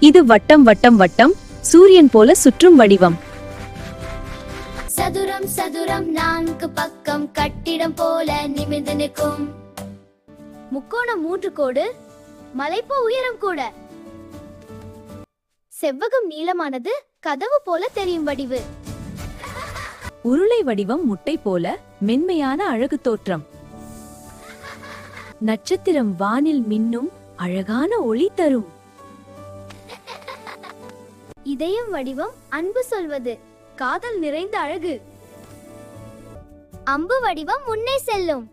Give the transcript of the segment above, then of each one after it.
இது வட்டம் வட்டம் வட்டம் சூரியன் போல சுற்றும் வடிவம். சதுரம் சதுரம் நான்கு பக்கம் கட்டிடம் போல நிமிர்ந்து நிற்கும். முக்கோணம் 3 கோடு, மலைப்போ உயரம் கூட. செவ்வகம் நீளமானது, கதவு போல தெரியும் வடிவு. உருளை வடிவம் முட்டை போல மென்மையான அழகு தோற்றம். நட்சத்திரம் வானில் மின்னும் அழகான ஒளி தரும். இதயம் வடிவம் அன்பு சொல்வது, காதல் நிறைந்த அழகு. அம்பு வடிவம் முன்னே செல்லும்,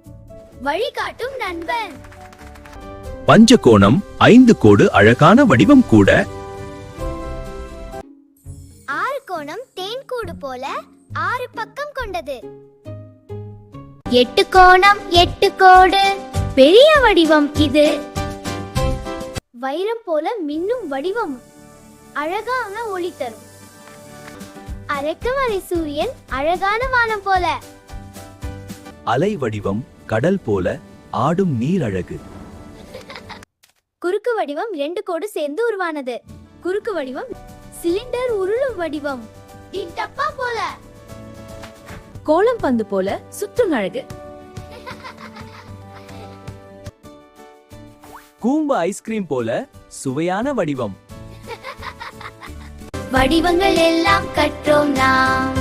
வழிகாட்டும் நண்பன். பஞ்சகோணம் 5 கோடு அழகான வடிவம் கூட. 6 கோணம் தேன்கூடு போல 6 பக்கம் கொண்டது. 8 கோணம் 8 கோடு பெரிய வடிவம் இது. வைரம் போல மின்னும் வடிவம், அழகான ஒளி தரும். அரைக்கமலை சூரியன் அழகான வானம் போல. அலை வடிவம் கடல் போல ஆடும் நீர் அழகு. குறுக்கு வடிவம் 2 கோடு சேர்ந்து உருவானது. குறுக்கு வடிவம் சிலிண்டர் உருளும் வடிவம், டப்பா போல. கோலம் பந்து போல சுற்றும் அழகு. கூம்பு ஐஸ்கிரீம் போல சுவையான வடிவம். வடிவங்கள் எல்லாம் கற்றோம் நாம்.